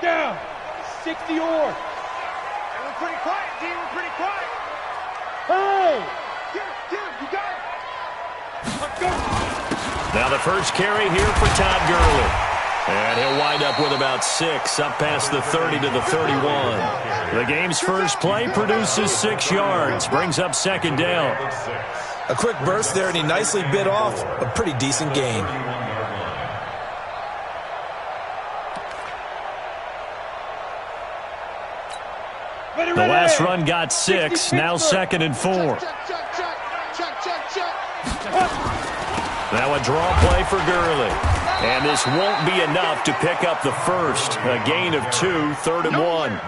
down. 60 or. We're pretty quiet, D. We're pretty quiet. Hey! Get him. You got it. Let's go. Now the first carry here for Todd Gurley. And he'll wind up with about 6, up past the 30 to the 31. The game's first play produces 6 yards, brings up second down. A quick burst there, and he nicely bit off a pretty decent gain. The last run got 6, now 2nd and 4. Now a draw play for Gurley. And this won't be enough to pick up the first. A gain of 2, 3rd and 1.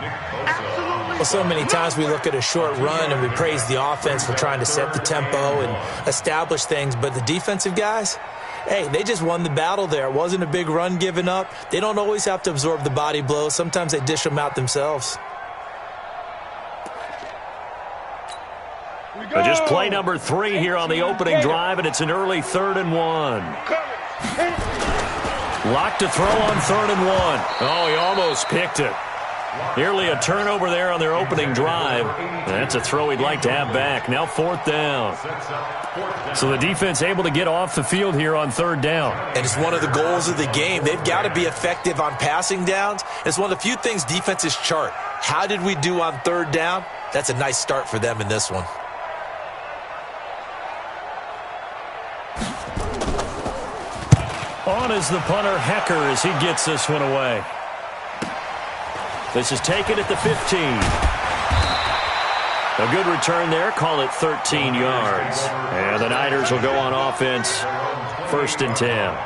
Well, so many times we look at a short run and we praise the offense for trying to set the tempo and establish things, but the defensive guys, hey, they just won the battle there. It wasn't a big run given up. They don't always have to absorb the body blows. Sometimes they dish them out themselves. Just play number 3 here on the opening drive, and it's an early 3rd and 1. Locked to throw on 3rd and 1. Oh, he almost picked it. Nearly a turnover there on their opening drive. That's a throw he'd like to have back. Now 4th down. So the defense able to get off the field here on 3rd down. And it's one of the goals of the game. They've got to be effective on passing downs. It's one of the few things defenses chart. How did we do on 3rd down? That's a nice start for them in this one. On is the punter, Hecker, as he gets this one away. This is taken at the 15. A good return there. Call it 13 yards. And the Niners will go on offense. 1st and 10.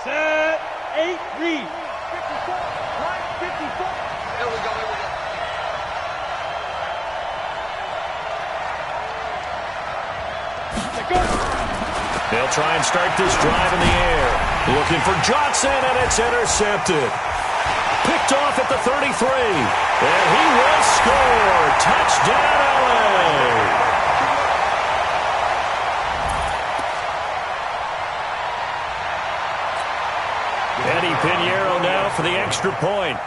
Set. 8, read. 54. Right, 54. There we go. They'll try and start this drive in the air. Looking for Johnson, and it's intercepted. Picked off at the 33. And he will score. Touchdown, LA. Eddie Pinheiro now for the extra point.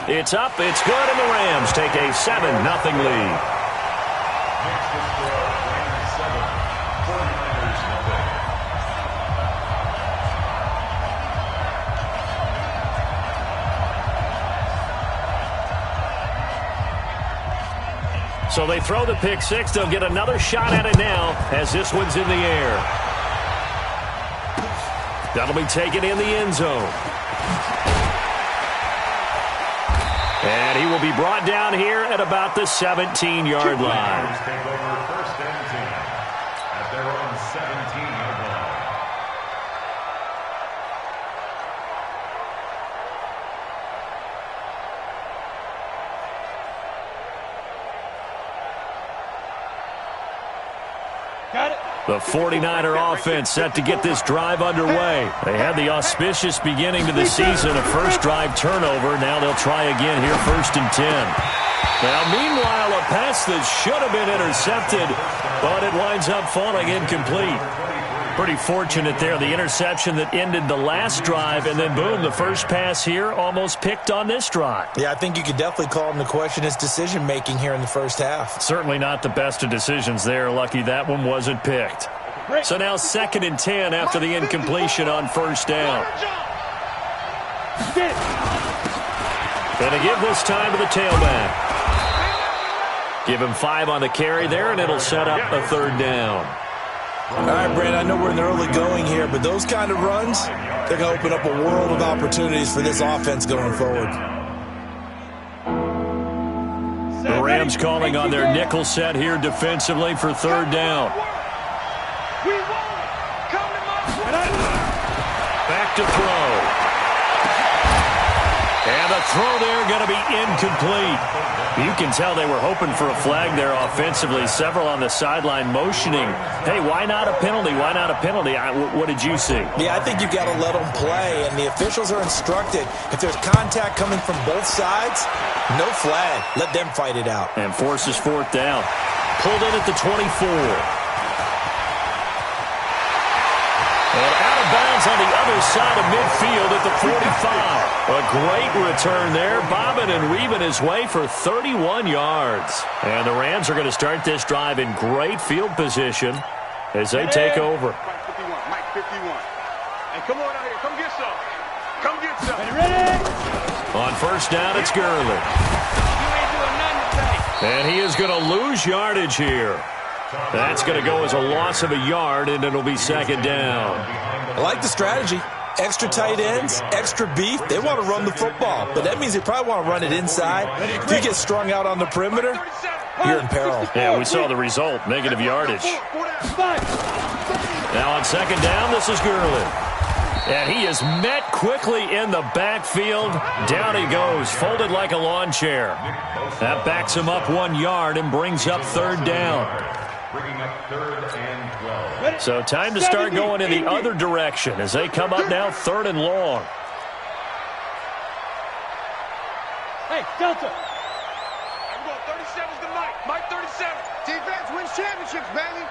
It's up, it's good, and the Rams take a 7-0 lead. So they throw the pick six. They'll get another shot at it now as this one's in the air. That'll be taken in the end zone. And he will be brought down here at about the 17-yard line. Take over 1st and 10 at their own 17-yard line. Got it. The 49er offense set to get this drive underway. They had the auspicious beginning to the season, a first drive turnover. Now they'll try again here, 1st and 10. Now, meanwhile, a pass that should have been intercepted, but it winds up falling incomplete. Pretty fortunate there, the interception that ended the last drive, and then boom, the first pass here almost picked on this drive. Yeah, I think you could definitely call him to question his decision-making here in the first half. Certainly not the best of decisions there. Lucky that one wasn't picked. So now 2nd and 10 after the incompletion on 1st down. And to give this time to the tailback. Give him 5 on the carry there, and it'll set up a 3rd down. All right, Brandon, I know we're in the early going here, but those kind of runs, they're going to open up a world of opportunities for this offense going forward. The Rams calling on their nickel set here defensively for 3rd down. Back to throw. And the throw there going to be incomplete. You can tell they were hoping for a flag there offensively. Several on the sideline motioning, hey, why not a penalty? Why not a penalty? What did you see? Yeah, I think you've got to let them play, and the officials are instructed. If there's contact coming from both sides, no flag. Let them fight it out. And forces fourth down. Pulled in at the 24. And out of bounds on the other side of midfield at the 45. A great return there, bobbing and weaving his way for 31 yards. And the Rams are going to start this drive in great field position as they take over. Mike 51, Mike 51. Hey, come on out here. Come get some. Come get some. Ready? On first down, it's Gurley. You ain't doing nothing today. And he is going to lose yardage here. That's going to go as a loss of a yard, and it'll be second down. I like the strategy. Extra tight ends, extra beef. They want to run the football, but that means they probably want to run it inside. If you get strung out on the perimeter, you're in peril. Yeah, we saw the result, negative yardage. Now on second down, this is Gurley. And he is met quickly in the backfield. Down he goes, folded like a lawn chair. That backs him up 1 yard and brings up third down. Bringing up third and 12. So time to start going in the other direction as they come up now third and long. Hey, Delta. Hey, we're going 37's to Mike. Mike 37. Defense wins championships, baby.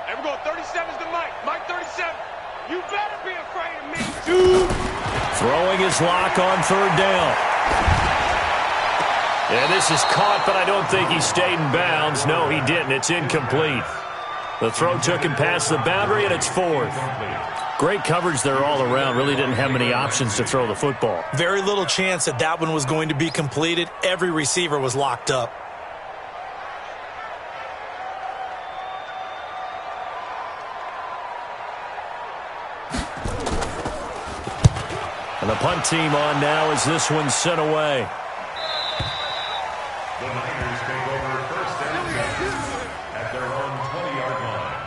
Hey, we're going 37's to Mike. Mike 37. You better be afraid of me. Throwing his lock on third down. And this is caught, but I don't think he stayed in bounds. No, he didn't. It's incomplete. The throw took him past the boundary, and it's fourth. Great coverage there all around. Really didn't have many options to throw the football. Very little chance that that one was going to be completed. Every receiver was locked up. And the punt team on now as this one's sent away. The Niners take over first and 10 at their own 20-yard line.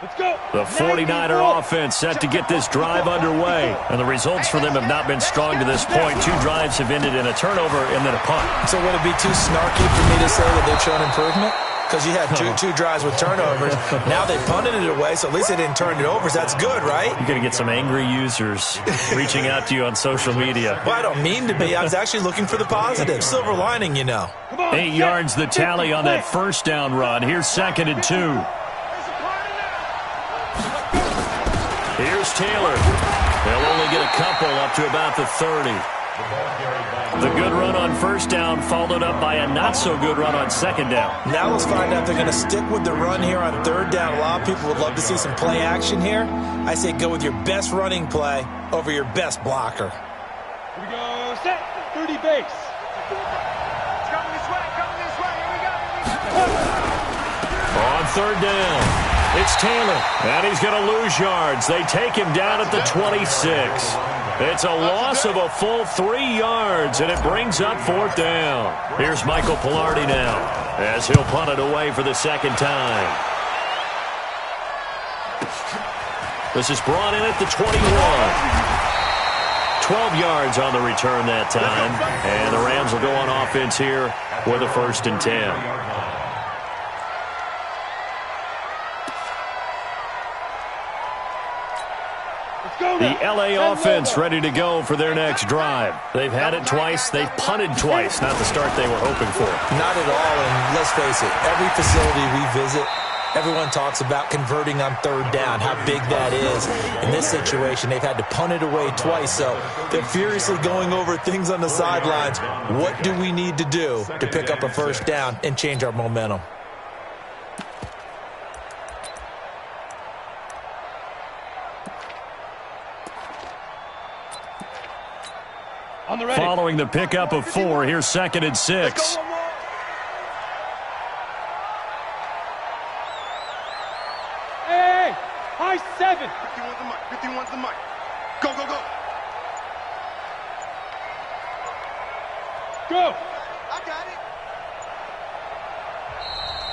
Let's go. The 49er offense set to get this drive underway. And the results for them have not been strong to this point. 2 drives have ended in a turnover and then a punt. So would it be too snarky for me to say that they've shown improvement? Because you had two drives with turnovers. Now they punted it away, so at least they didn't turn it over. So that's good, right? You're going to get some angry users reaching out to you on social media. Well, I don't mean to be. I was actually looking for the positive. Silver lining, you know. 8 yards the tally on that first down run. Here's second and 2. Here's Taylor. They'll only get a couple up to about the 30. The good run on first down followed up by a not-so-good run on second down. Now let's find out if they're going to stick with the run here on third down. A lot of people would love to see some play action here. I say go with your best running play over your best blocker. Here we go. Set. 30 base. Coming this way. Here we go. On third down, it's Taylor, and he's going to lose yards. They take him down at the 26. It's a loss of a full 3 yards, and it brings up fourth down. Here's Michael Pilardi now, as he'll punt it away for the second time. This is brought in at the 21. 12 yards on the return that time, and the Rams will go on offense here with a 1st and 10. The LA offense ready to go for their next drive. They've had it twice. They've punted twice. Not the start they were hoping for. Not at all, and let's face it, every facility we visit, everyone talks about converting on third down, how big that is. In this situation, they've had to punt it away twice, so they're furiously going over things on the sidelines. What do we need to do to pick up a first down and change our momentum? Following the pickup of 4, here's second and 6. Hey, high 7. 51's the Mike. 51's the Mike. Go. Go. I got it.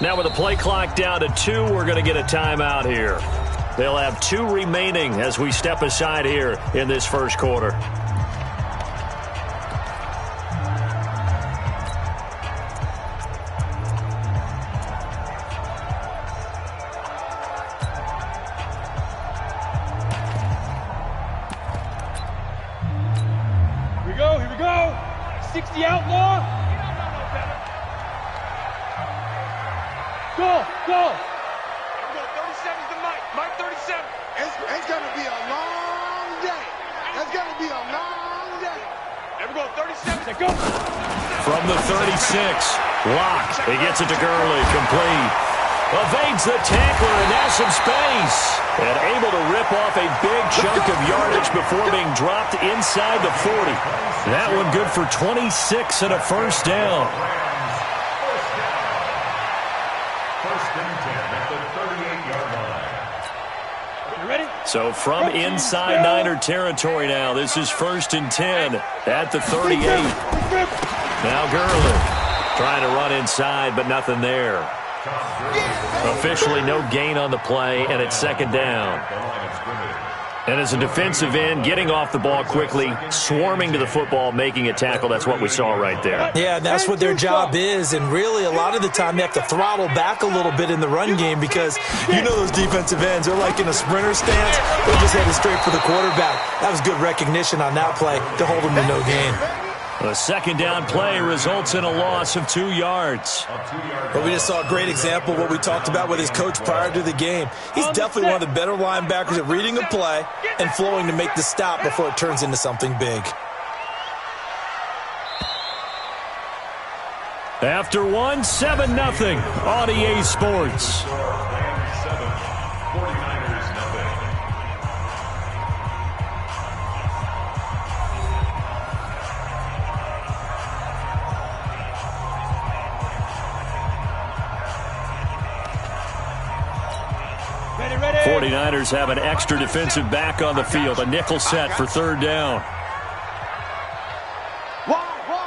Now with the play clock down to 2, we're going to get a timeout here. They'll have 2 remaining as we step aside here in this first quarter. Here we go. 60 outlaw. Go. 37's the Mike. Mike 37. It's going to be a long day. It's going to be a long day. And we're going 37. Go. From the 36, locked. He gets it to Gurley, complete. Evades the tackler, and now some space. And able to rip off a big chunk of yardage before being dropped inside the 40. That one good for 26 and a first down. First and 10 at the 38-yard line. You ready? So from inside Niner territory now, this is first and 10 at the 38. Now Gurley trying to run inside, but nothing there. Officially no gain on the play, and it's second down. And as a defensive end, getting off the ball quickly, swarming to the football, making a tackle, that's what we saw right there. Yeah, that's what their job is, and really a lot of the time they have to throttle back a little bit in the run game because you know those defensive ends, they're like in a sprinter stance. They're just headed straight for the quarterback. That was good recognition on that play to hold them to no gain. A second down play results in a loss of 2 yards. But we just saw a great example of what we talked about with his coach prior to the game. He's definitely one of the better linebackers at reading a play and flowing to make the stop before it turns into something big. After 1, 7-0 on EA Sports. 49ers nothing. Ready. 49ers have an extra defensive back on the field. A nickel set for third down.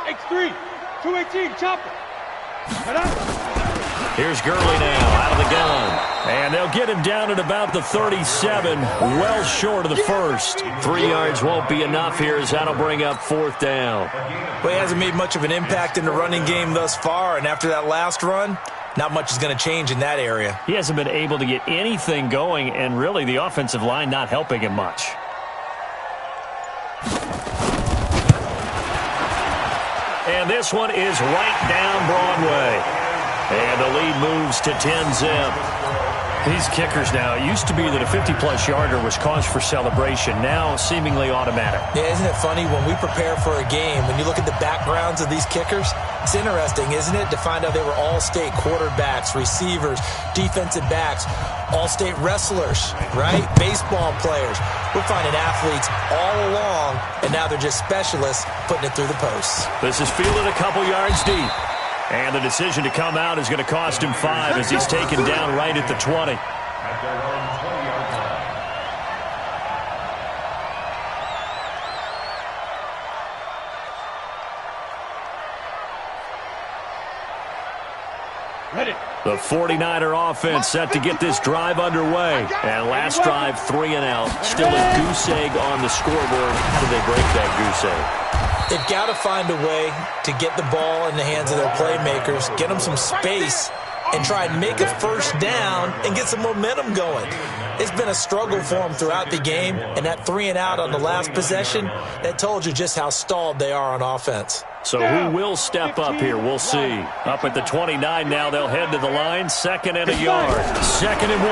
X3. 218. Chopper. Here's Gurley now out of the gun. And they'll get him down at about the 37, well short of the first. 3 yards won't be enough here as that'll bring up fourth down. Well, he hasn't made much of an impact in the running game thus far, and after that last run, not much is going to change in that area. He hasn't been able to get anything going, and really the offensive line not helping him much. And this one is right down Broadway. And the lead moves to 10-zip. These kickers now, it used to be that a 50-plus yarder was cause for celebration, now seemingly automatic. Yeah, isn't it funny when we prepare for a game, when you look at the backgrounds of these kickers, it's interesting, isn't it, to find out they were all-state quarterbacks, receivers, defensive backs, all-state wrestlers, right? Baseball players. We're finding athletes all along, and now they're just specialists putting it through the posts. This is fielded a couple yards deep. And the decision to come out is going to cost him 5 as he's taken down right at the 20. At their own 20-yard line. Ready. The 49er offense set to get this drive underway. And last drive, 3 and out. Still a goose egg on the scoreboard. How do they break that goose egg? They've got to find a way to get the ball in the hands of their playmakers, get them some space, and try and make a first down and get some momentum going. It's been a struggle for them throughout the game, and that 3 and out on the last possession, that told you just how stalled they are on offense. So who will step up here? We'll see. Up at the 29 now, they'll head to the line. 2nd and a yard. 2nd and 1.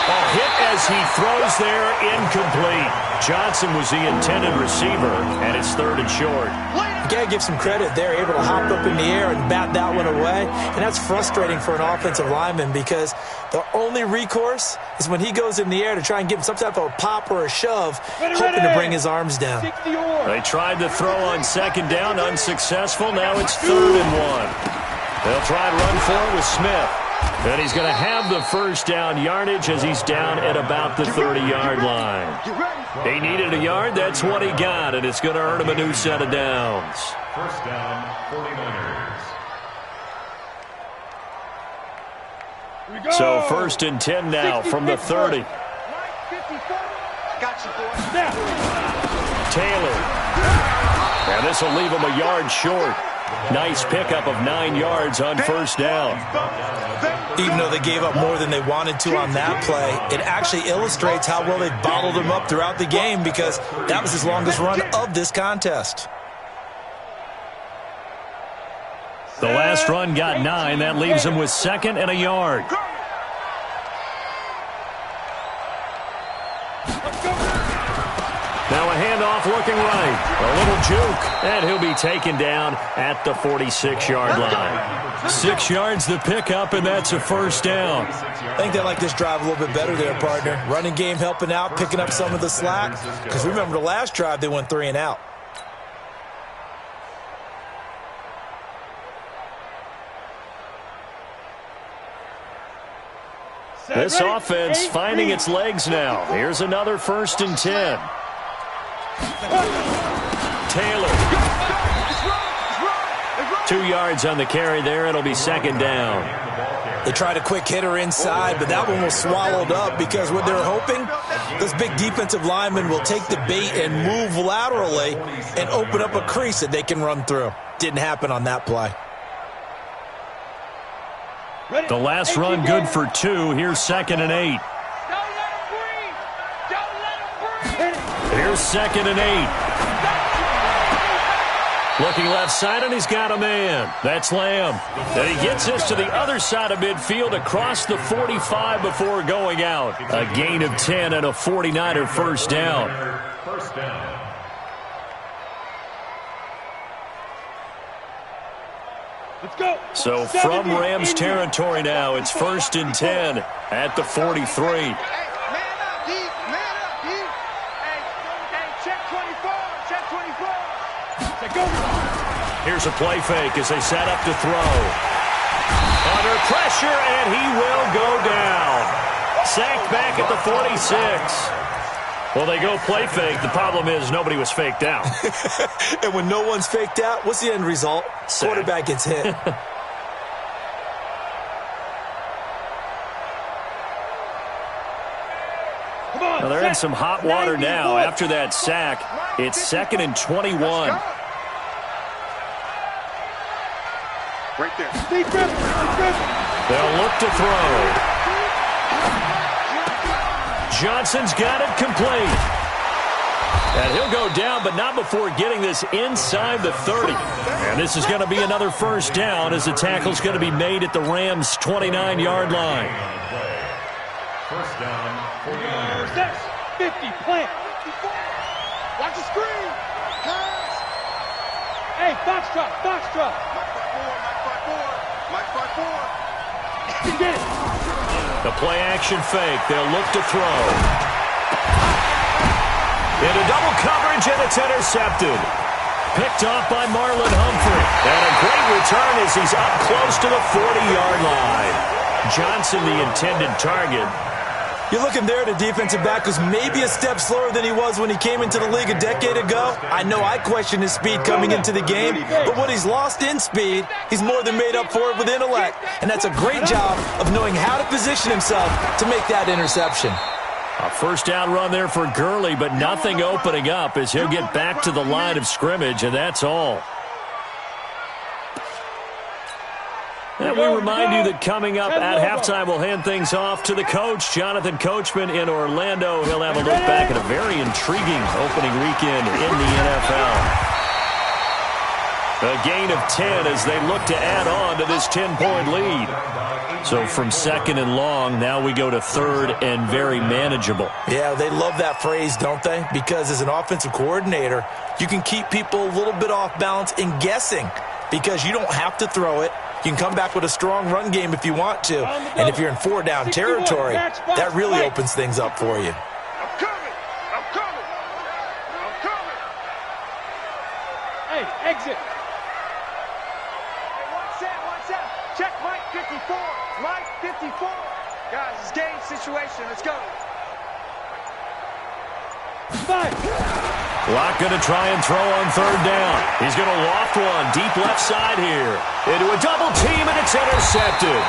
A hit as he throws there, incomplete. Johnson was the intended receiver, and it's 3rd and short. You got to give some credit. They're able to hop up in the air and bat that one away, and that's frustrating for an offensive lineman because the only recourse is when he goes in the air to try and give him some type of a pop or a shove, hoping to bring his arms down. They tried to throw on 2nd down, unsuccessful. Now it's 3rd and 1. They'll try and run for it with Smith. And he's going to have the first down yardage as he's down at about the 30-yard line. He needed a yard. That's what he got, and it's going to earn him a new set of downs. First down, 49ers. So 1st and 10 now from the 30. Got you, boy. Taylor. And this will leave him a yard short. Nice pickup of 9 yards on 1st down. Even though they gave up more than they wanted to on that play, it actually illustrates how well they've bottled him up throughout the game because that was his longest run of this contest. The last run got 9. That leaves him with 2nd and a yard. Now a handoff looking right. A little juke, and he'll be taken down at the 46-yard line. 6 yards the pickup, and that's a 1st down. I think they like this drive a little bit better there, partner. Running game helping out, picking up some of the slack. Because remember the last drive, they went 3 and out. This offense finding its legs now. Here's another 1st and 10. Taylor. 2 yards on the carry there. It'll be 2nd down. They tried a quick hitter inside, but that one was swallowed up because what they're hoping, those big defensive linemen will take the bait and move laterally and open up a crease that they can run through. Didn't happen on that play. The last run good for 2. Here's 2nd and 8. Here's 2nd and 8. Looking left side, and he's got a man. That's Lamb. And he gets this to the other side of midfield across the 45 before going out. A gain of 10 and a 49er 1st down. First down. Let's go. So from Rams territory now, it's 1st and 10 at the 43. Here's a play fake as they set up to throw. Under pressure, and he will go down. Sacked back at the 46. Well, they go play fake. The problem is nobody was faked out. And when no one's faked out, what's the end result? Sack. Quarterback gets hit. Well, they're in some hot water now. After that sack, it's 2nd and 21. Right there. They'll look to throw. Johnson's got it complete. And he'll go down, but not before getting this inside the 30. And this is going to be another 1st down as the tackle's going to be made at the Rams' 29-yard line. 1st down, 49ers. 50, plant. Watch the screen. Hey, box drop, box drop. Mike 5-4. You get it. The play-action fake. They'll look to throw. Into double coverage, and it's intercepted. Picked off by Marlon Humphrey. And a great return as he's up close to the 40-yard line. Johnson, the intended target. You're looking there at a defensive back who's maybe a step slower than he was when he came into the league a decade ago. I know I questioned his speed coming into the game, but what he's lost in speed, he's more than made up for it with intellect. And that's a great job of knowing how to position himself to make that interception. A 1st down run there for Gurley, but nothing opening up as he'll get back to the line of scrimmage, and that's all. And we remind you that coming up at halftime, we'll hand things off to the coach, Jonathan Coachman in Orlando. He'll have a look back at a very intriguing opening weekend in the NFL. A gain of 10 as they look to add on to this 10-point lead. So from 2nd and long, now we go to 3rd and very manageable. Yeah, they love that phrase, don't they? Because as an offensive coordinator, you can keep people a little bit off balance in guessing because you don't have to throw it. You can come back with a strong run game if you want to. And if you're in 4-down territory, that really opens things up for you. I'm coming. I'm coming. I'm coming. Hey, exit. Watch out. Check Mike 54. Mike 54. Guys, it's game situation. Let's go. 5. Locke going to try and throw on 3rd down. He's going to loft one deep left side here. Into a double team, and it's intercepted.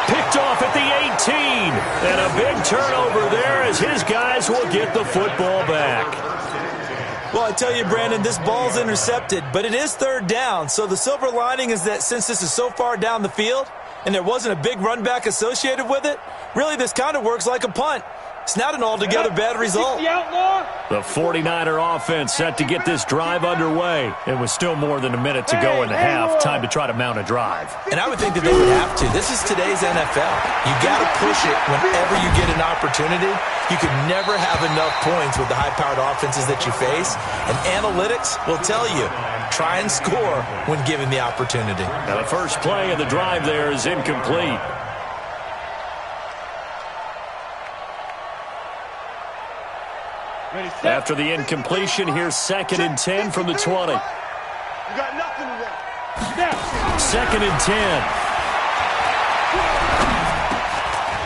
Picked off at the 18. And a big turnover there as his guys will get the football back. Well, I tell you, Brandon, this ball's intercepted, but it is third down. So the silver lining is that since this is so far down the field and there wasn't a big run back associated with it, really this kind of works like a punt. It's not an altogether bad result. The 49er offense set to get this drive underway. And with still more than a minute to go in the half, time to try to mount a drive. And I would think that they would have to. This is today's NFL. You got to push it whenever you get an opportunity. You can never have enough points with the high-powered offenses that you face. And analytics will tell you, try and score when given the opportunity. Now the first play of the drive there is incomplete. After the incompletion, here's 2nd and 10 from the 20. You got nothing to that. 2nd and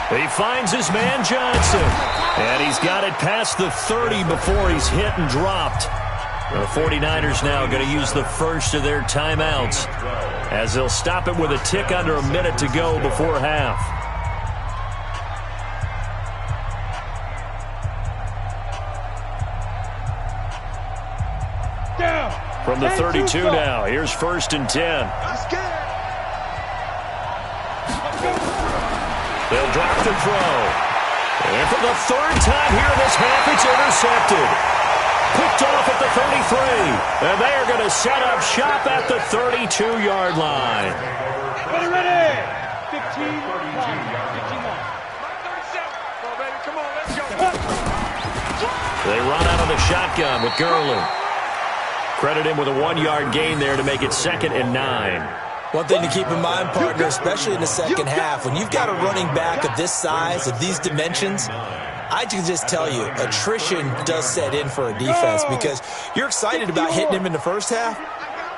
10. He finds his man Johnson. And he's got it past the 30 before he's hit and dropped. The 49ers now going to use the first of their timeouts as they'll stop it with a tick under a minute to go before half. From the 32 now, here's 1st and 10. They'll drop the throw. And for the third time here this half, it's intercepted. Picked off at the 33. And they are going to set up shop at the 32-yard line. Ready. 15 line. Come on, let's go. They run out of the shotgun with Gurley. Credit him with a 1-yard gain there to make it 2nd and 9. One thing to keep in mind, partner, especially in the second half, when you've got a running back of this size, of these dimensions, I can just tell you, attrition does set in for a defense because you're excited about hitting him in the first half.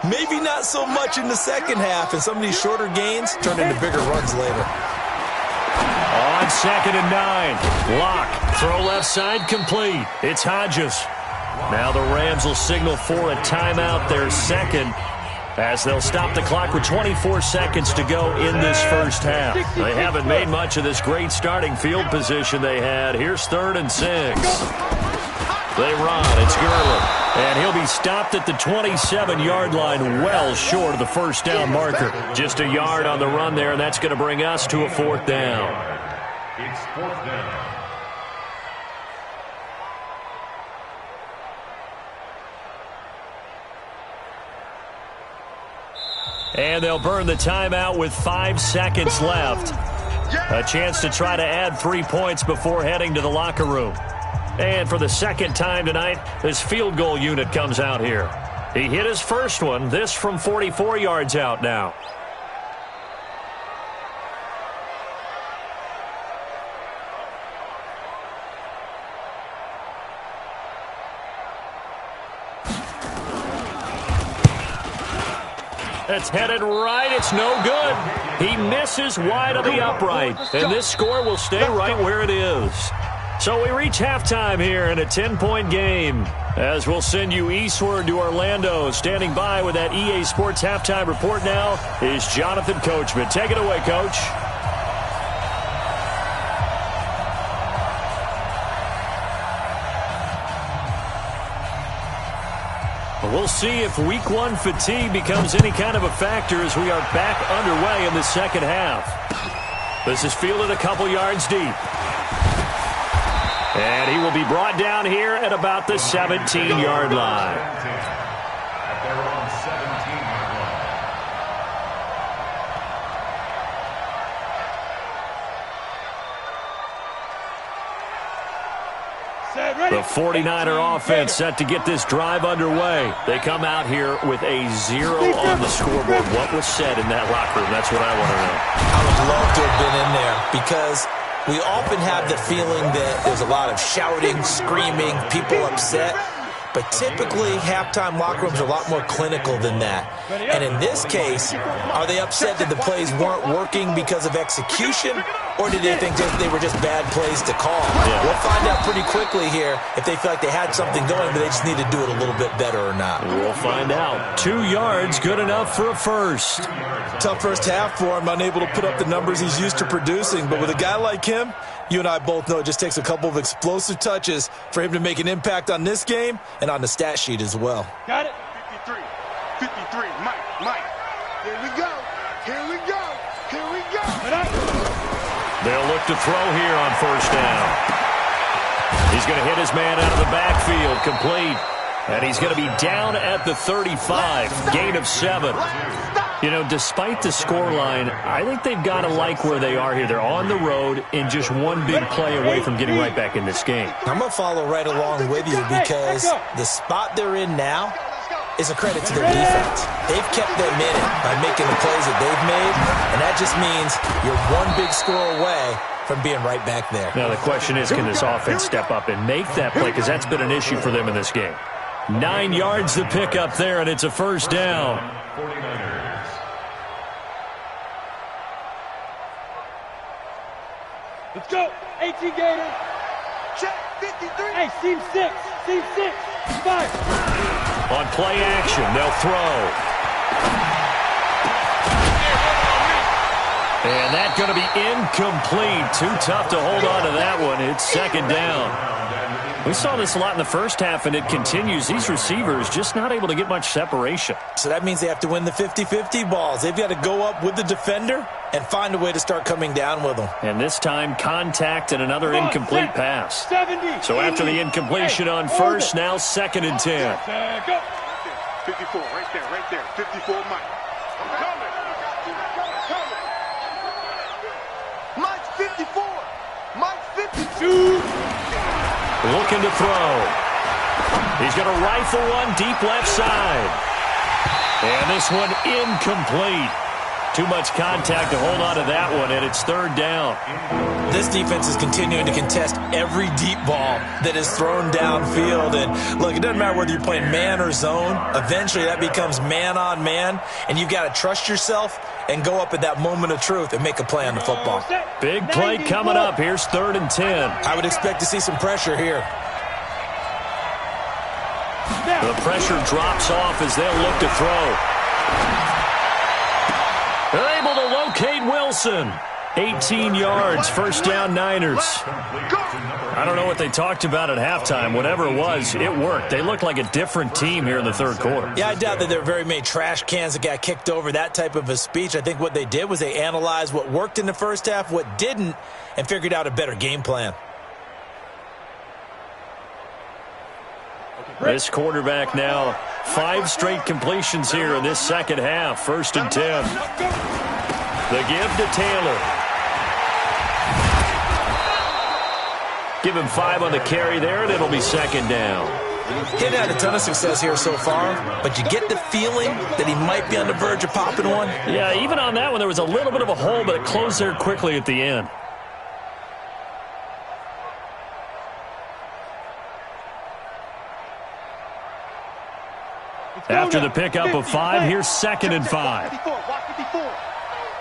Maybe not so much in the second half, and some of these shorter gains turn into bigger runs later. On 2nd and 9. Lock. Throw left side complete. It's Hodges. Now the Rams will signal for a timeout, their second, as they'll stop the clock with 24 seconds to go in this first half. They haven't made much of this great starting field position they had. Here's 3rd and 6. They run. It's Gurley. And he'll be stopped at the 27-yard line, well short of the first down marker. Just a yard on the run there, and that's going to bring us to a 4th down. It's 4th down. And they'll burn the timeout with 5 seconds left. A chance to try to add 3 points before heading to the locker room. And for the second time tonight, this field goal unit comes out here. He hit his first one, this from 44 yards out now. It's headed right. It's no good. He misses wide of the upright. And this score will stay right where it is. So we reach halftime here in a 10-point game. As we'll send you eastward to Orlando. Standing by with that EA Sports halftime report now is Jonathan Coachman. Take it away, Coach. We'll see if week 1 fatigue becomes any kind of a factor as we are back underway in the second half. This is fielded a couple yards deep. And he will be brought down here at about the 17-yard line. At their own 17-yard line. The 49er offense set to get this drive underway. They come out here with a 0 on the scoreboard. What was said in that locker room? That's what I want to know. I would love to have been in there because we often have the feeling that there's a lot of shouting, screaming, people upset. But typically, halftime locker rooms are a lot more clinical than that. And in this case, are they upset that the plays weren't working because of execution? Or did they think they were just bad plays to call? Yeah. We'll find out pretty quickly here if they feel like they had something going, but they just need to do it a little bit better or not. We'll find out. 2 yards, good enough for a first. Tough first half for him, unable to put up the numbers he's used to producing. But with a guy like him, you and I both know it just takes a couple of explosive touches for him to make an impact on this game and on the stat sheet as well. Got it. 53, Mike. Here we go. They'll look to throw here on first down. He's going to hit his man out of the backfield, complete. And he's going to be down at the 35, gain of 7. You know, despite the scoreline, I think they've got to like where they are here. They're on the road and just one big play away from getting right back in this game. I'm going to follow right along with you because the spot they're in now is a credit to their defense. They've kept them in it by making the plays that they've made, and that just means you're one big score away from being right back there. Now the question is, can this offense step up and make that play? Because that's been an issue for them in this game. 9 yards to pick up there, and it's a first down. 49ers. Let's go. 18 Gators. Check. 53. Hey, seam 6. 5. On play action, they'll throw. And that's going to be incomplete. Too tough to hold on to that one. It's second down. We saw this a lot in the first half, and it continues. These receivers just not able to get much separation. So that means they have to win the 50-50 balls. They've got to go up with the defender and find a way to start coming down with them. And this time, contact and another incomplete pass. So after the incompletion on first, now 2nd and 10. 54, right there. 54, Mike. I'm coming. Mike's 54. Mike's 52. Looking to throw. He's going to rifle one deep left side. And this one incomplete. Too much contact to hold on to that one, and it's 3rd down. This defense is continuing to contest every deep ball that is thrown downfield. And, look, it doesn't matter whether you're playing man or zone. Eventually, that becomes man-on-man, and you've got to trust yourself and go up at that moment of truth and make a play on the football. Big play coming up. Here's 3rd and 10. I would expect to see some pressure here. The pressure drops off as they'll look to throw. They're able to locate Wilson. 18 yards, first down Niners. I don't know what they talked about at halftime. Whatever it was, it worked. They looked like a different team here in the 3rd quarter. Yeah, I doubt that there were very many trash cans that got kicked over, that type of a speech. I think what they did was they analyzed what worked in the first half, what didn't, and figured out a better game plan. This quarterback now, 5 straight completions here in this second half. 1st and 10. The give to Taylor. Give him 5 on the carry there, and it'll be 2nd down. He hadn't had a ton of success here so far, but you get the feeling that he might be on the verge of popping one. Yeah, even on that one, there was a little bit of a hole, but it closed there quickly at the end. After the pickup of 5, here's 2nd and 5.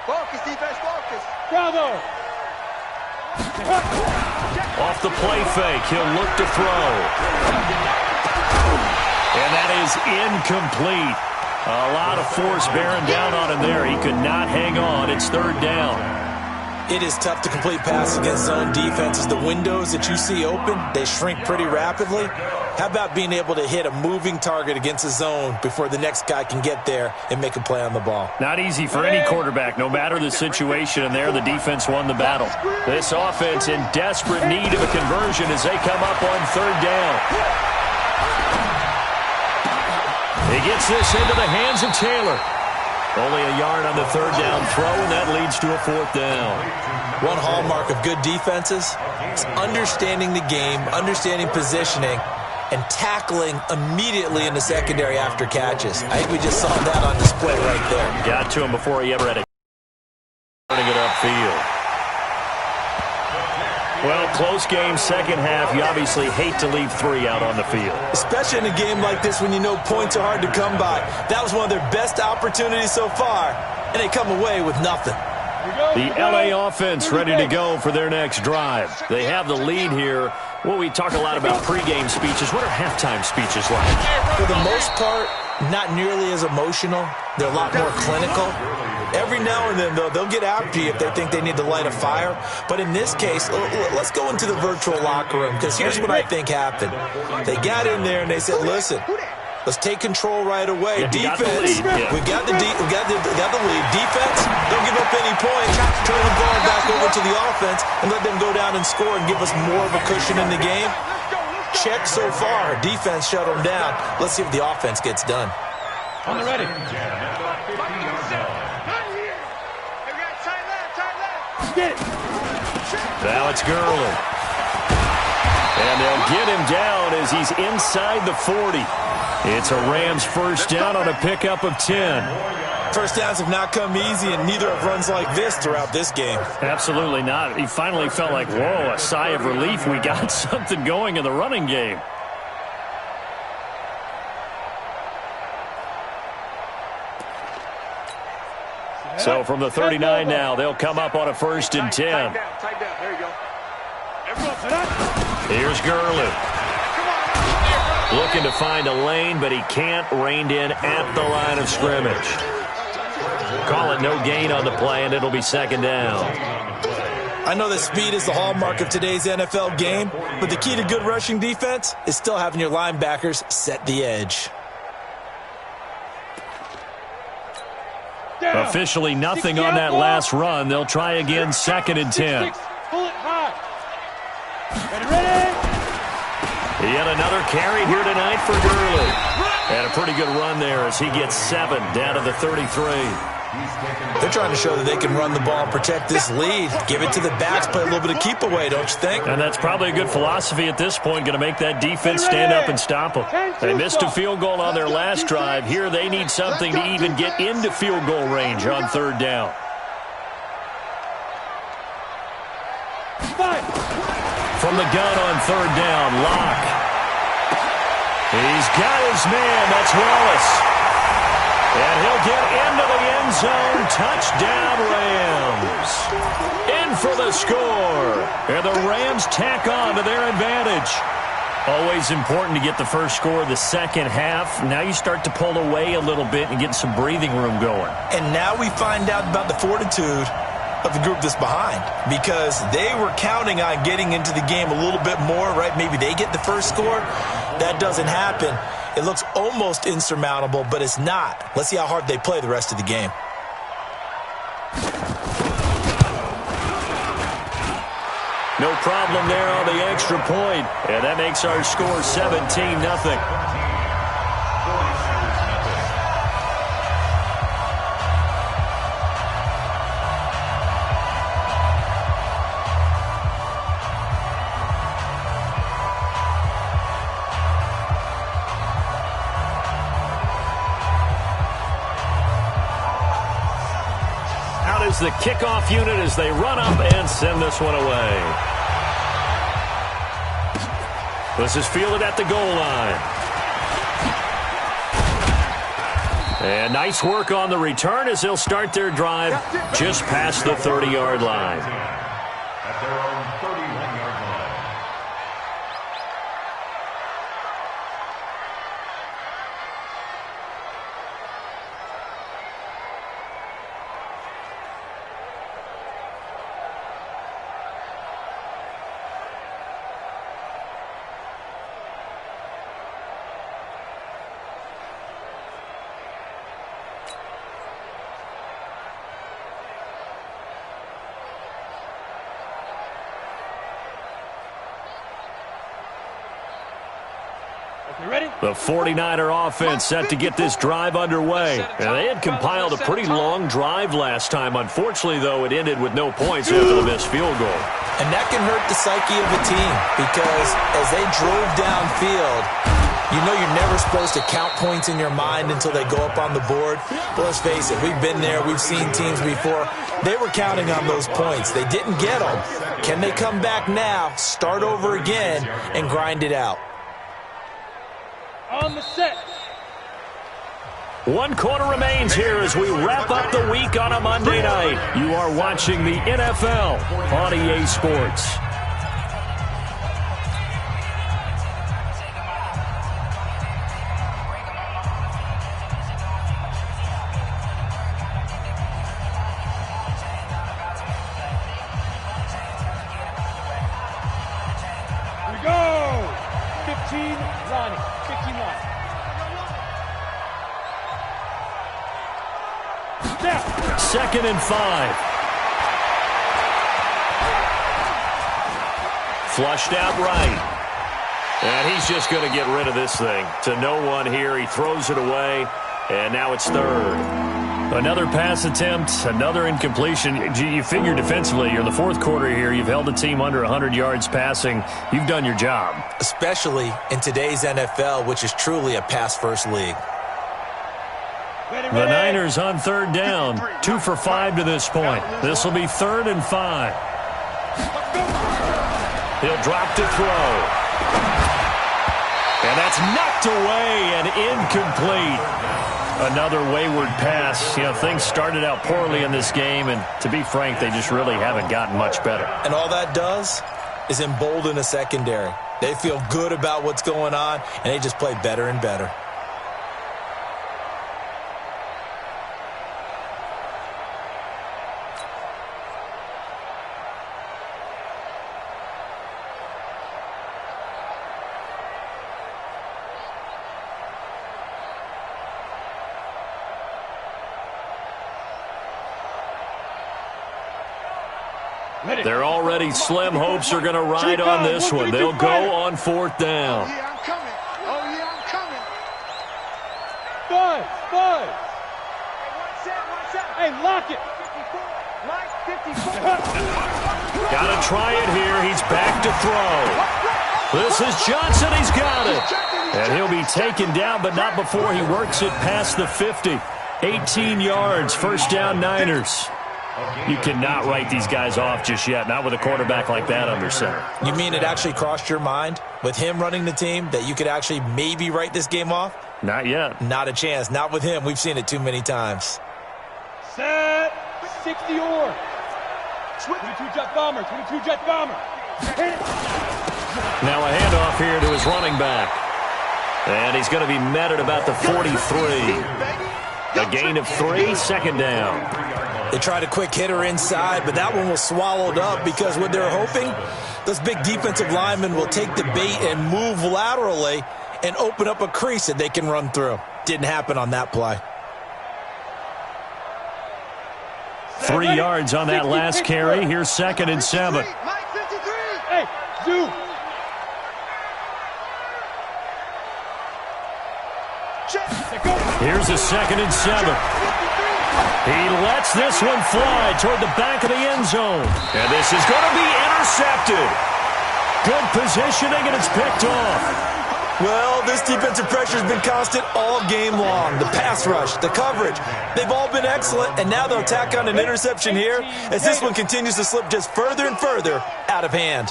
Focus, defense, focus. Bravo. Off the play fake, he'll look to throw. And that is incomplete. A lot of force bearing down on him there. He could not hang on. It's 3rd down. It is tough to complete passes against zone defenses. The windows that you see open, they shrink pretty rapidly. How about being able to hit a moving target against a zone before the next guy can get there and make a play on the ball? Not easy for any quarterback, no matter the situation, and there the defense won the battle. This offense in desperate need of a conversion as they come up on 3rd down. He gets this into the hands of Taylor. Only a yard on the 3rd down throw, and that leads to a 4th down. One hallmark of good defenses is understanding the game, understanding positioning, and tackling immediately in the secondary after catches. I think we just saw that on display right there. Got to him before he ever had a turning it upfield. Well, close game, second half. You obviously hate to leave 3 out on the field. Especially in a game like this when you know points are hard to come by. That was one of their best opportunities so far, and they come away with nothing. The LA offense ready to go for their next drive. They have the lead here. Well, we talk a lot about pregame speeches. What are halftime speeches like? For the most part, not nearly as emotional. They're a lot more clinical. Every now and then, though, they'll get after you if they think they need to light a fire. But in this case, let's go into the virtual locker room, because here's what I think happened. They got in there and they said, listen, let's take control right away. Defense, we've got the lead. Defense, don't give up any points. Turn the ball back over to the offense and let them go down and score and give us more of a cushion in the game. Check so far. Defense shut them down. Let's see if the offense gets done. On the ready. Get it. Now it's Gurley. And they'll get him down as he's inside the 40. It's a Rams first down on a pickup of 10. First downs have not come easy, and neither have runs like this throughout this game. Absolutely not. He finally felt like, whoa, a sigh of relief. We got something going in the running game. So from the 39 now, they'll come up on a first and 10. Tight down. There you go. Here's Gurley. Looking to find a lane, but he can't. Reined in at the line of scrimmage. Call it no gain on the play, and it'll be second down. I know that speed is the hallmark of today's NFL game, but the key to good rushing defense is still having your linebackers set the edge. Officially nothing on that last run. They'll try again, second and 10. Pull it high. Ready. Yet another carry here tonight for Gurley. And a pretty good run there as he gets 7 down to the 33. They're trying to show that they can run the ball and protect this lead. Give it to the backs, play a little bit of keep away, don't you think? And that's probably a good philosophy at this point, going to make that defense stand up and stop them. They missed a field goal on their last drive. Here they need something to even get into field goal range on third down. From the gun on third down, Locke. He's got his man. That's Wallace. And he'll get into the end zone. Touchdown, Rams. In for the score. And the Rams tack on to their advantage. Always important to get the first score of the second half. Now you start to pull away a little bit and get some breathing room going. And now we find out about the fortitude of the group that's behind, because they were counting on getting into the game a little bit more, right? Maybe they get the first score. That doesn't happen. It looks almost insurmountable, but it's not. Let's see how hard they play the rest of the game. No problem there on the extra point. And that makes our score 17-0. The kickoff unit as they run up and send this one away. This is fielded at the goal line. And nice work on the return as they'll start their drive just past the 30-yard line. At their own 31-yard line. The 49er offense set to get this drive underway. And they had compiled a pretty long drive last time. Unfortunately, though, it ended with no points after the missed field goal. And that can hurt the psyche of a team, because as they drove downfield, you know you're never supposed to count points in your mind until they go up on the board. But let's face it, we've been there. We've seen teams before. They were counting on those points. They didn't get them. Can they come back now, start over again, and grind it out? On the set. 1 quarter remains here as we wrap up the week on a Monday night. You are watching the NFL on EA Sports. Second and 5. Flushed out right. And he's just going to get rid of this thing. To no one here. He throws it away. And now it's third. Another pass attempt, another incompletion. You figure defensively, you're in the fourth quarter here. You've held a team under 100 yards passing. You've done your job. Especially in today's NFL, which is truly a pass-first league. The Niners on third down. 2 for 5 to this point. This will be 3rd and 5. He'll drop to throw. And that's knocked away and incomplete. Another wayward pass. You know, things started out poorly in this game, and to be frank, they just really haven't gotten much better. And all that does is embolden a secondary. They feel good about what's going on, and they just play better and better. They're already slim hopes are going to ride on this one. They'll go on 4th down. Oh, yeah, I'm coming. Oh, yeah, I'm coming. 5. Hey, lock it. 54. Got to try it here. He's back to throw. This is Johnson. He's got it. And he'll be taken down, but not before he works it past the 50. 18 yards, 1st down Niners. You cannot write these guys off just yet, not with a quarterback like that under center. You mean it actually crossed your mind with him running the team that you could actually maybe write this game off? Not yet. Not a chance. Not with him. We've seen it too many times. Set. 60 or. 22 jet bomber. 22 jet bomber. Now a handoff here to his running back. And he's going to be met at about the 43. A gain of 3, 2nd down. They tried a quick hitter inside, but that one was swallowed up because what they're hoping, those big defensive linemen will take the bait and move laterally and open up a crease that they can run through. Didn't happen on that play. 3 yards on that last carry. Here's 2nd and 7. Hey, Zoo. Here's a 2nd and 7. He lets this one fly toward the back of the end zone. And this is going to be intercepted. Good positioning, and it's picked off. Well, this defensive pressure has been constant all game long. The pass rush, the coverage, they've all been excellent, and now they'll tack on an interception here as this one continues to slip just further and further out of hand.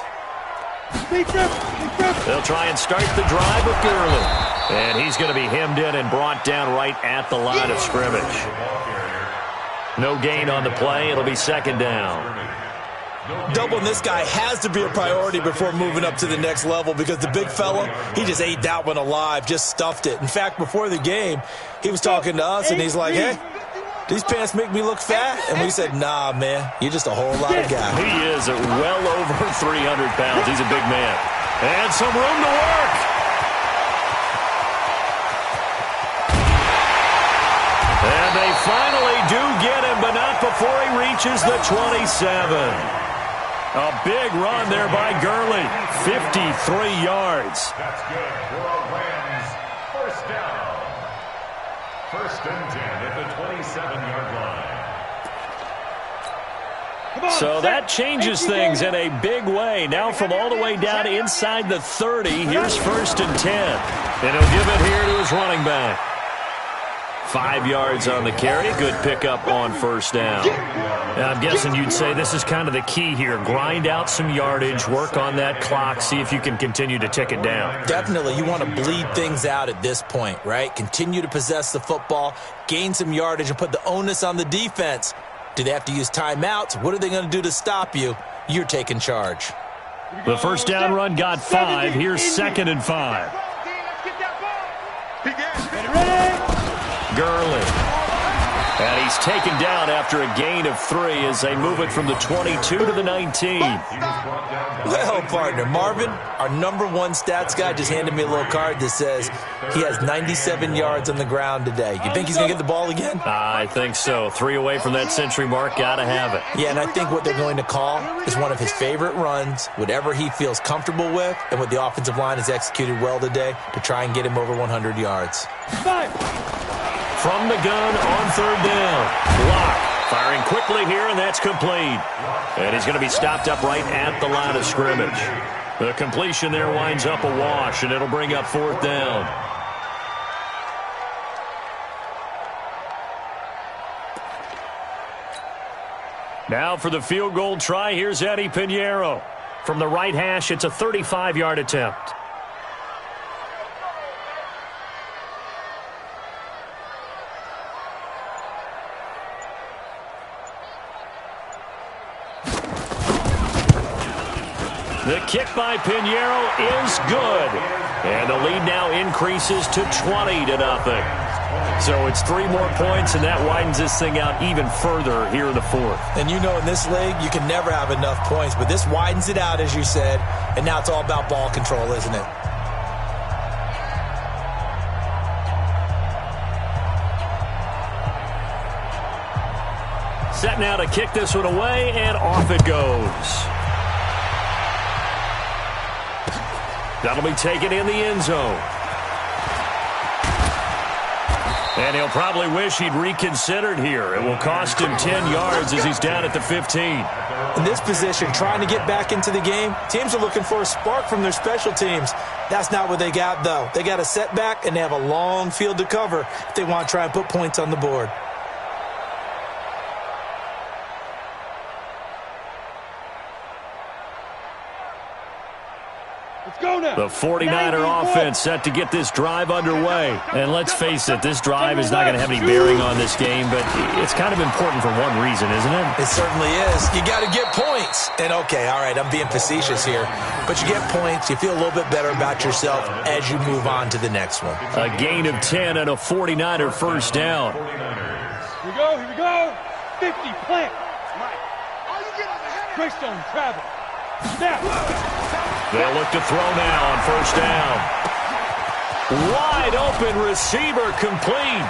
They'll try and start the drive with Gurley. And he's going to be hemmed in and brought down right at the line of scrimmage. No gain on the play. It'll be 2nd down. Doubling this guy has to be a priority before moving up to the next level because the big fella, he just ate that one alive, just stuffed it. In fact, before the game, he was talking to us, and he's like, hey, these pants make me look fat? And we said, nah, man, you're just a whole lot of guy. He is at well over 300 pounds. He's a big man. And some room to work. And they finally do get him, but not before he reaches the 27. A big run there by Gurley. 53 yards. That's good for a Rams 1st down. 1st and 10 at the 27-yard line. So that changes things in a big way. Now from all the way down inside the 30, here's 1st and 10. And he'll give it here to his running back. 5 yards on the carry. Good pickup on first down. Now, I'm guessing you'd say this is kind of the key here. Grind out some yardage, work on that clock, see if you can continue to tick it down. Definitely. You want to bleed things out at this point, right? Continue to possess the football, gain some yardage, and put the onus on the defense. Do they have to use timeouts? What are they going to do to stop you? You're taking charge. The first down run got 5. Here's 2nd and 5. Gurley. And he's taken down after a gain of 3 as they move it from the 22 to the 19. Well, partner, Marvin, our #1 stats guy just handed me a little card that says he has 97 yards on the ground today. You think he's going to get the ball again? I think so. 3 away from that century mark. Got to have it. Yeah, and I think what they're going to call is one of his favorite runs, whatever he feels comfortable with, and what the offensive line has executed well today to try and get him over 100 yards. From the gun on 3rd down. Block. Firing quickly here, and that's complete. And he's going to be stopped up right at the line of scrimmage. The completion there winds up a wash, and it'll bring up 4th down. Now for the field goal try, here's Eddie Pinheiro. From the right hash, it's a 35-yard attempt. The kick by Pinheiro is good. And the lead now increases to 20-0. So it's 3 more points, and that widens this thing out even further here in the 4th. And you know in this league, you can never have enough points, but this widens it out, as you said, and now it's all about ball control, isn't it? Set now to kick this one away, and off it goes. That'll be taken in the end zone. And he'll probably wish he'd reconsidered here. It will cost him 10 yards as he's down at the 15. In this position, trying to get back into the game, teams are looking for a spark from their special teams. That's not what they got, though. They got a setback, and they have a long field to cover if they want to try and put points on the board. The 49er offense set to get this drive underway. And let's face it, this drive is not going to have any bearing on this game, but it's kind of important for one reason, isn't it? It certainly is. You got to get points. And okay, all right, I'm being facetious here, but you get points, you feel a little bit better about yourself as you move on to the next one. A gain of 10 and a 49er first down. Here we go. 50, plant. Greystone, travel. Snap. They'll look to throw now on first down. Wide open receiver complete.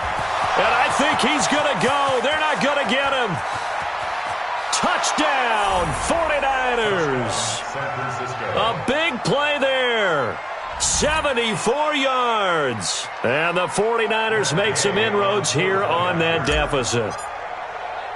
And I think he's going to go. They're not going to get him. Touchdown, 49ers. A big play there. 74 yards. And the 49ers make some inroads here on that deficit.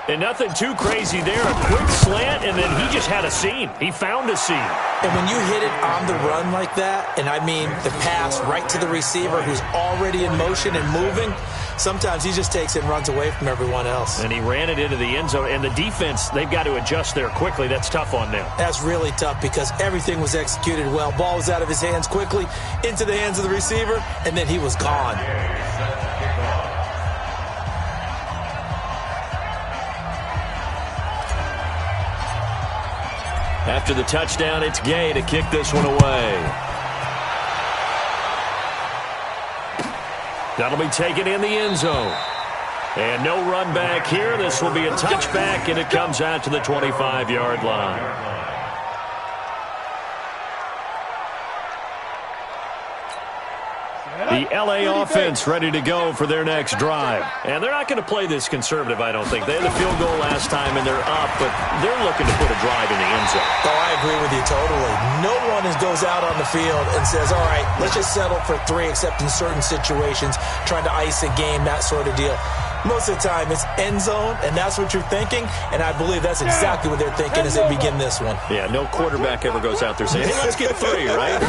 And nothing too crazy there. A quick slant, and then he just had a seam. He found a seam. And when you hit it on the run like that, and I mean the pass right to the receiver who's already in motion and moving, sometimes he just takes it and runs away from everyone else. And he ran it into the end zone. And the defense, they've got to adjust there quickly. That's tough on them. That's really tough because everything was executed well. Ball was out of his hands quickly, into the hands of the receiver, and then he was gone. After the touchdown, it's Gay to kick this one away. That'll be taken in the end zone. And no run back here. This will be a touchback, and it comes out to the 25-yard line. The L.A. offense ready to go for their next drive. And they're not going to play this conservative, I don't think. They had a field goal last time, and they're up, but they're looking to put a drive in the end zone. Oh, I agree with you totally. No one goes out on the field and says, all right, let's just settle for 3, except in certain situations, trying to ice a game, that sort of deal. Most of the time, it's end zone, and that's what you're thinking, and I believe that's exactly what they're thinking as they begin this one. Yeah, no quarterback ever goes out there saying, hey, let's get 3, right?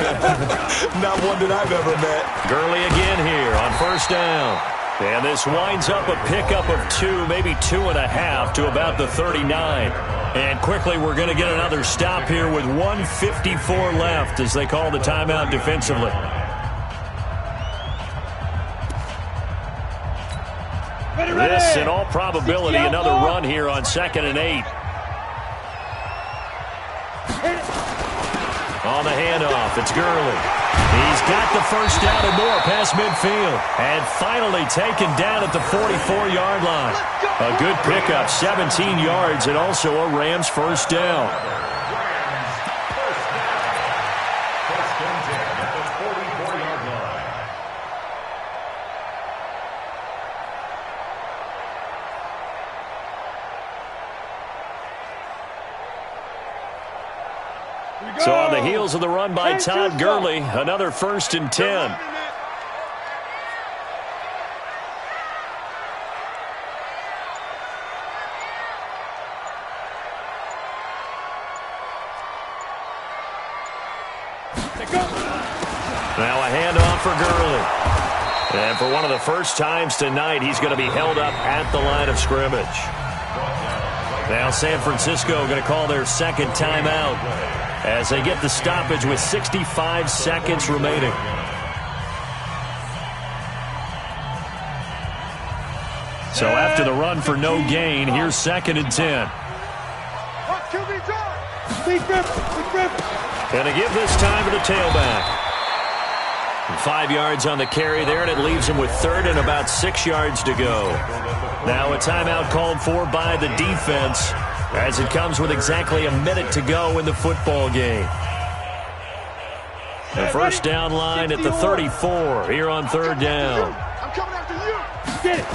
Not one that I've ever met. Gurley again here on first down. And this winds up a pickup of 2, maybe 2.5 to about the 39. And quickly we're going to get another stop here with 1:54 left as they call the timeout defensively. This, in all probability, another run here on 2nd and 8. On the handoff, it's Gurley. He's got the first down and more past midfield. And finally taken down at the 44-yard line. A good pickup, 17 yards, and also a Rams first down. First and 10 at the 44-yard line. So on the heels of the run by Todd Gurley, another 1st and 10. Now a handoff for Gurley. And for one of the first times tonight, he's going to be held up at the line of scrimmage. Now San Francisco going to call their second timeout as they get the stoppage with 65 seconds remaining. So after the run for no gain, here's 2nd and 10. And to give this time to the tailback. 5 yards on the carry there, and it leaves him with 3rd and about 6 yards to go. Now a timeout called for by the defense as it comes with exactly a minute to go in the football game. The first down line at the 34 here on 3rd down. I'm coming after you. Get it.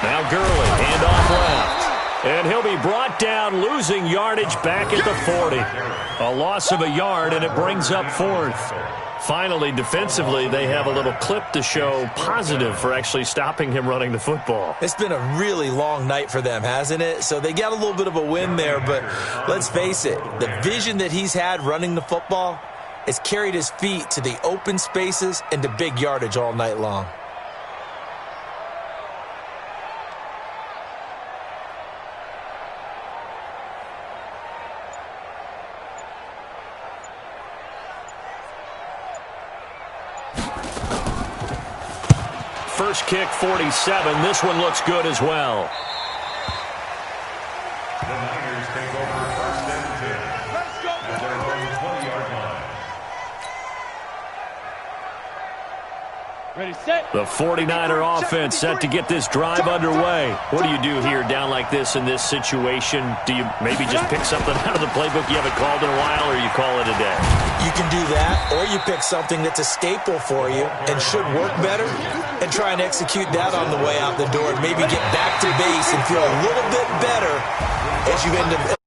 Now Gurley, handoff left. And he'll be brought down, losing yardage back at the 40. A loss of a yard, and it brings up 4th. Finally, defensively, they have a little clip to show positive for actually stopping him running the football. It's been a really long night for them, hasn't it? So they got a little bit of a win there, but let's face it, the vision that he's had running the football has carried his feet to the open spaces and to big yardage all night long. First kick, 47. This one looks good as well. The Niners take over 1st and 10. Let's go. At their own 20-yard line. Ready, set. The 49er offense set to get this drive underway. What do you do here down like this in this situation? Do you maybe just pick something out of the playbook you haven't called in a while, or you call it a day? You can do that, or you pick something that's a staple for you and should work better and try and execute that on the way out the door and maybe get back to base and feel a little bit better as you end up